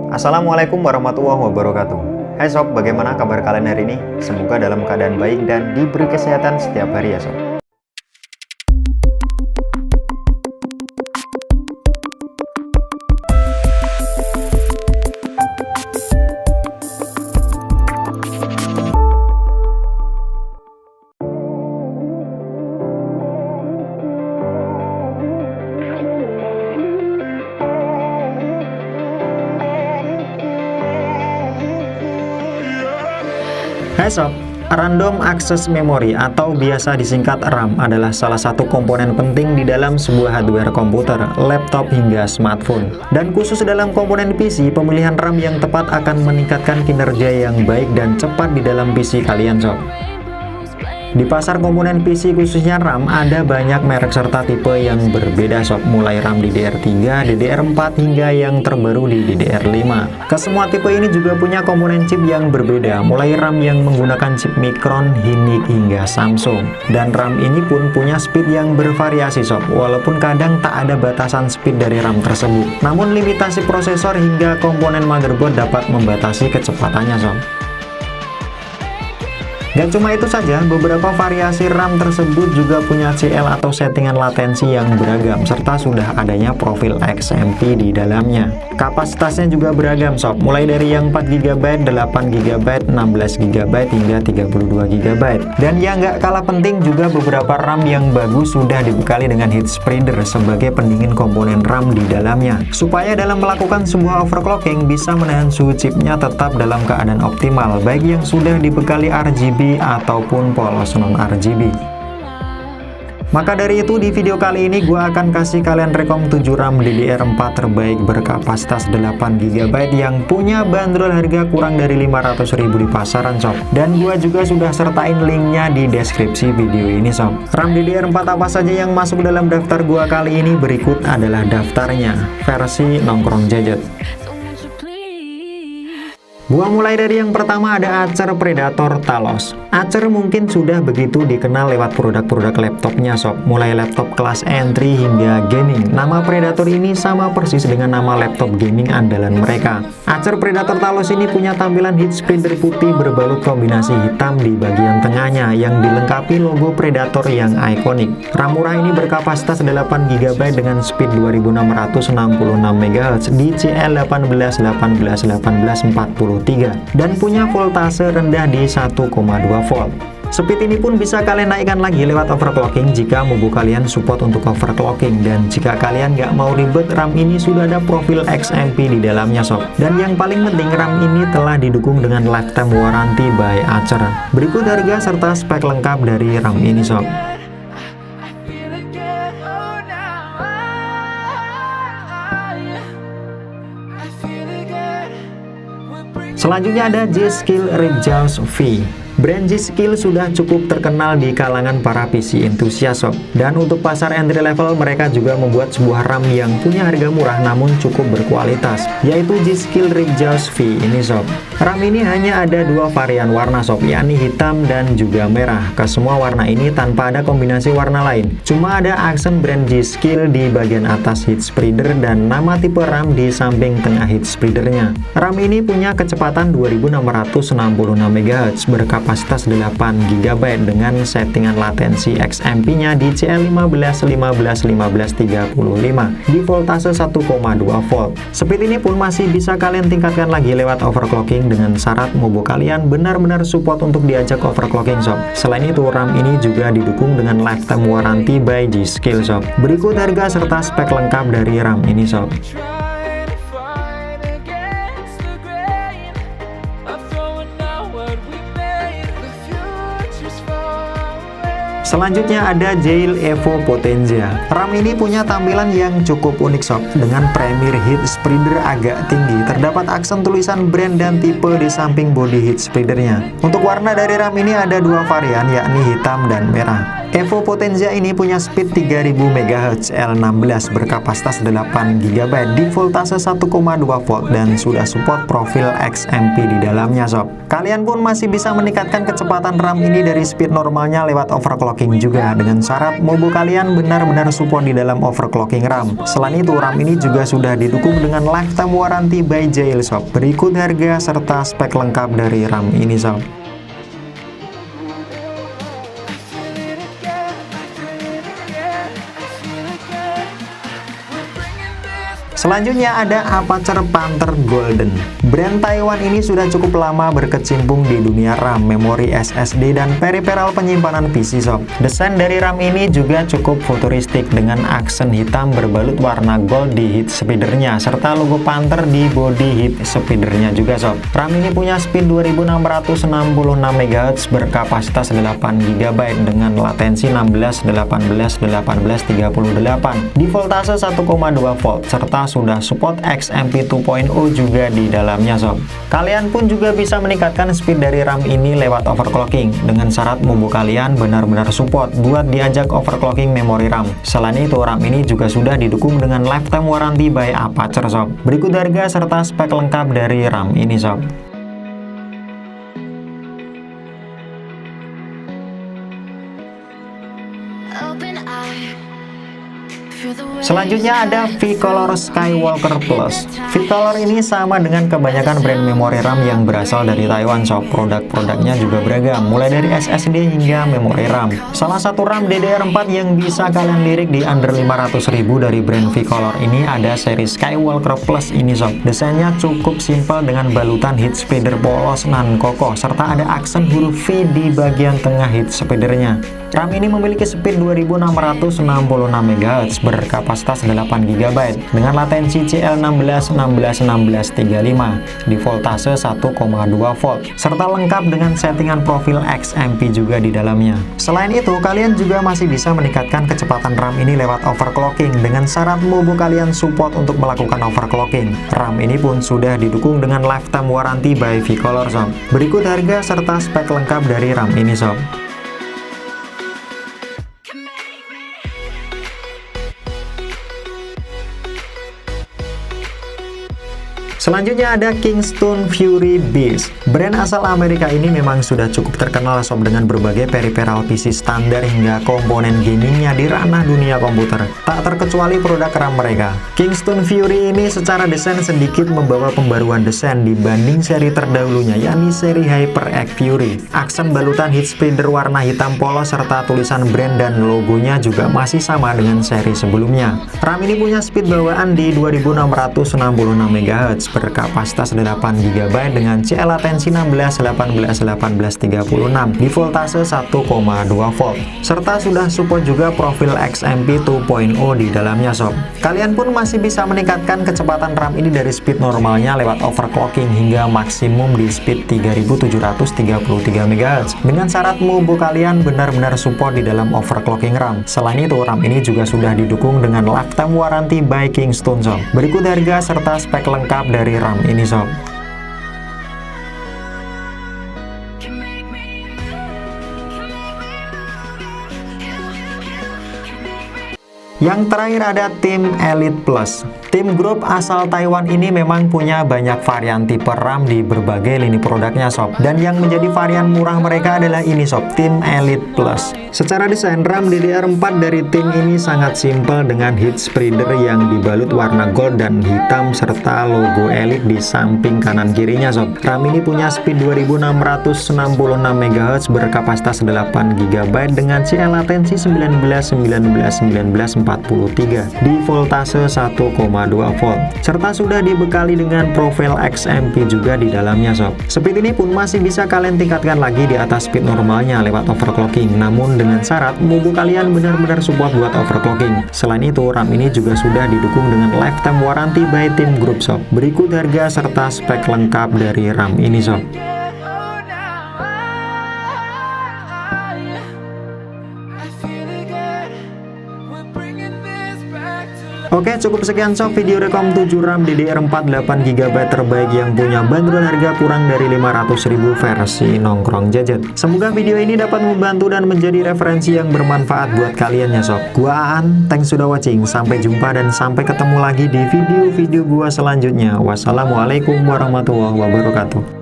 Assalamualaikum warahmatullahi wabarakatuh. Hai sob, bagaimana kabar kalian hari ini? Semoga dalam keadaan baik dan diberi kesehatan setiap hari ya sob. Hai sob, Random Access Memory atau biasa disingkat RAM adalah salah satu komponen penting di dalam sebuah hardware komputer, laptop hingga smartphone. Dan khusus dalam komponen PC, pemilihan RAM yang tepat akan meningkatkan kinerja yang baik dan cepat di dalam PC kalian sob. Di pasar komponen PC khususnya RAM ada banyak merek serta tipe yang berbeda sob, mulai RAM DDR3, DDR4 hingga yang terbaru di DDR5. Kesemua tipe ini juga punya komponen chip yang berbeda, mulai RAM yang menggunakan chip Micron, Hynix hingga Samsung. Dan RAM ini pun punya speed yang bervariasi sob, walaupun kadang tak ada batasan speed dari RAM tersebut. Namun limitasi prosesor hingga komponen motherboard dapat membatasi kecepatannya sob. Gak cuma itu saja, beberapa variasi RAM tersebut juga punya CL atau settingan latensi yang beragam, serta sudah adanya profil XMP di dalamnya. Kapasitasnya juga beragam sob, mulai dari yang 4GB, 8GB, 16GB, hingga 32GB. Dan yang gak kalah penting juga beberapa RAM yang bagus sudah dibekali dengan heat spreader sebagai pendingin komponen RAM di dalamnya, supaya dalam melakukan sebuah overclocking bisa menahan suhu chipnya tetap dalam keadaan optimal, baik yang sudah dibekali RGB ataupun polos non-RGB. Maka dari itu di video kali ini gue akan kasih kalian rekom 7 RAM DDR4 terbaik berkapasitas 8GB yang punya bandrol harga kurang dari 500.000 di pasaran sob. Dan gue juga sudah sertain linknya di deskripsi video ini sob. RAM DDR4 apa saja yang masuk dalam daftar gue kali ini, berikut adalah daftarnya versi nongkrong jajet. Gua mulai dari yang pertama, ada Acer Predator Talos. Acer mungkin sudah begitu dikenal lewat produk-produk laptopnya sob, mulai laptop kelas entry hingga gaming. Nama Predator ini sama persis dengan nama laptop gaming andalan mereka. Acer Predator Talos ini punya tampilan heat spreader putih berbalut kombinasi hitam di bagian tengahnya yang dilengkapi logo Predator yang ikonik. RAM murah ini berkapasitas 8GB dengan speed 2666MHz di CL18-18-18-40 dan punya voltase rendah di 1,2 volt. Speed ini pun bisa kalian naikkan lagi lewat overclocking jika mobo kalian support untuk overclocking. Dan jika kalian nggak mau ribet, RAM ini sudah ada profil XMP di dalamnya sob. Dan yang paling penting, RAM ini telah didukung dengan lifetime warranty by Acer. Berikut harga serta spek lengkap dari RAM ini sob. Selanjutnya ada G-Skill Ripjaws V. Brand G-Skill sudah cukup terkenal di kalangan para PC enthusiast sob. Dan untuk pasar entry level, mereka juga membuat sebuah RAM yang punya harga murah namun cukup berkualitas, yaitu G-Skill Ripjaws V ini sob. RAM ini hanya ada dua varian warna sob, yakni hitam dan juga merah. Kesemua warna ini tanpa ada kombinasi warna lain. Cuma ada aksen brand G-Skill di bagian atas heat spreader dan nama tipe RAM di samping tengah heat spreadernya. RAM ini punya kecepatan 2666MHz berkapasitas 8GB dengan settingan latensi XMP-nya di CL15-15-1535 di voltase 1,2 volt. Speed ini pun masih bisa kalian tingkatkan lagi lewat overclocking dengan syarat mobo kalian benar-benar support untuk diajak overclocking sob. Selain itu, RAM ini juga didukung dengan lifetime warranty by G-Skill sob. Berikut harga serta spek lengkap dari RAM ini sob. Selanjutnya ada Yale Evo Potenza. RAM ini punya tampilan yang cukup unik sob, dengan premier heat spreader agak tinggi. Terdapat aksen tulisan brand dan tipe di samping body heat spreadernya. Untuk warna dari RAM ini ada dua varian, yakni hitam dan merah. Evo Potenza ini punya speed 3000 MHz L16 berkapasitas 8 GB di voltase 1,2 volt dan sudah support profil XMP di dalamnya sob. Kalian pun masih bisa meningkatkan kecepatan RAM ini dari speed normalnya lewat overclocking juga, dengan syarat mobo kalian benar-benar support di dalam overclocking RAM. Selain itu, RAM ini juga sudah didukung dengan lifetime warranty by Jail sob. Berikut harga serta spek lengkap dari RAM ini sob. Selanjutnya ada Apacer Panther Golden. Brand Taiwan ini sudah cukup lama berkecimpung di dunia RAM, memori SSD, dan periperal penyimpanan PC sob. Desain dari RAM ini juga cukup futuristik dengan aksen hitam berbalut warna gold di heat speedernya, serta logo Panther di body heat speedernya juga sob. RAM ini punya speed 2666 MHz berkapasitas 8 GB dengan latensi 16, 18, 18, 38 di voltase 1,2 volt, serta sudah support XMP 2.0 juga di dalamnya sob. Kalian pun juga bisa meningkatkan speed dari RAM ini lewat overclocking, dengan syarat mobo kalian benar-benar support buat diajak overclocking memori RAM. Selain itu, RAM ini juga sudah didukung dengan lifetime warranty by Apacer sob. Berikut harga serta spek lengkap dari RAM ini sob. Selanjutnya ada V-Color Skywalker Plus. V-Color ini sama dengan kebanyakan brand memori RAM yang berasal dari Taiwan sob. Produk-produknya juga beragam, mulai dari SSD hingga memori RAM. Salah satu RAM DDR4 yang bisa kalian lirik di under 500.000 dari brand V-Color ini ada seri Skywalker Plus ini sob. Desainnya cukup simpel dengan balutan heat speeder polos nan kokoh, serta ada aksen huruf V di bagian tengah heat speedernya. RAM ini memiliki speed 2666 MHz berkapasitas 8 GB dengan latensi CL16 16 16 35 di voltase 1,2 volt, serta lengkap dengan settingan profil XMP juga di dalamnya. Selain itu, kalian juga masih bisa meningkatkan kecepatan RAM ini lewat overclocking dengan syarat mobo kalian support untuk melakukan overclocking. RAM ini pun sudah didukung dengan lifetime warranty by V-Color sob. Berikut harga serta spek lengkap dari RAM ini sob. Selanjutnya ada Kingston Fury Beast. Brand asal Amerika ini memang sudah cukup terkenal sob dengan berbagai periperal PC standar hingga komponen gamingnya di ranah dunia komputer. Tak terkecuali produk RAM mereka. Kingston Fury ini secara desain sedikit membawa pembaruan desain dibanding seri terdahulunya, yakni seri HyperX Fury. Aksen balutan heat speeder warna hitam polos serta tulisan brand dan logonya juga masih sama dengan seri sebelumnya. RAM ini punya speed bawaan di 2666 MHz berkapasitas 8 GB dengan CL latensi 16 18 18 36 di voltase 1,2 volt, serta sudah support juga profil XMP 2.0 di dalamnya sob. Kalian pun masih bisa meningkatkan kecepatan RAM ini dari speed normalnya lewat overclocking hingga maksimum di speed 3733 MHz dengan syarat mobo kalian benar-benar support di dalam overclocking RAM. Selain itu, RAM ini juga sudah didukung dengan lifetime warranty by Kingston sob. Berikut harga serta spek lengkap dari RAM ini sob. Yang terakhir ada Tim Elite Plus. Tim grup asal Taiwan ini memang punya banyak varian tipe RAM di berbagai lini produknya sob. Dan yang menjadi varian murah mereka adalah ini sob, Tim Elite Plus. Secara desain, RAM DDR4 dari Tim ini sangat simpel dengan heat spreader yang dibalut warna gold dan hitam serta logo Elite di samping kanan kirinya sob. RAM ini punya speed 2666 MHz berkapasitas 8 GB dengan CL latensi 19 19 19 43 di voltase 1,2 volt, serta sudah dibekali dengan profil XMP juga di dalamnya sob. Speed ini pun masih bisa kalian tingkatkan lagi di atas speed normalnya lewat overclocking, namun dengan syarat mobo kalian benar-benar support buat overclocking. Selain itu, RAM ini juga sudah didukung dengan lifetime warranty by Tim Group sob. Berikut harga serta spek lengkap dari RAM ini sob. Oke, cukup sekian sob video rekom 7 RAM DDR4 8GB terbaik yang punya bandrol harga kurang dari 500.000 versi nongkrong jajan. Semoga video ini dapat membantu dan menjadi referensi yang bermanfaat buat kalian ya sob. Gua Aan, thanks sudah watching. Sampai jumpa dan sampai ketemu lagi di video-video gua selanjutnya. Wassalamualaikum warahmatullahi wabarakatuh.